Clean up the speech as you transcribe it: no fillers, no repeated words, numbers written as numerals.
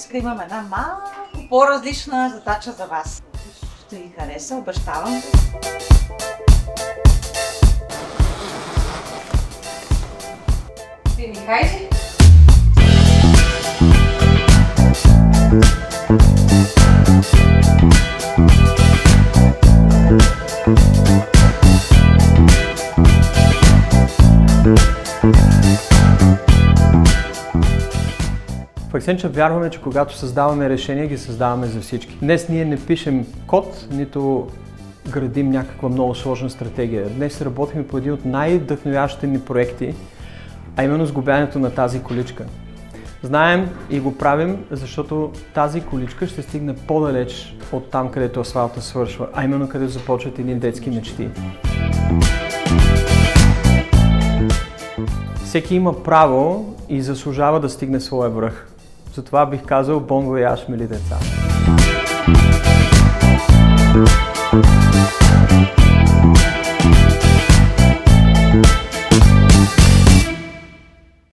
Днеска имам една малко по-различна задача за вас. Ще ви хареса, обещавам. Ти, Михайли? В Accenture вярваме, че когато създаваме решения, ги създаваме за всички. Днес ние не пишем код, нито градим някаква много сложна стратегия. Днес работим по един от най-вдъхновяващите ни проекти, а именно сглобяването на тази количка. Знаем и го правим, защото тази количка ще стигне по-далеч от там, където асфалта свършва, а именно където започват едни детски мечти. Всеки има право и заслужава да стигне своя връх. Затова бих казал Bon voyage, мили деца!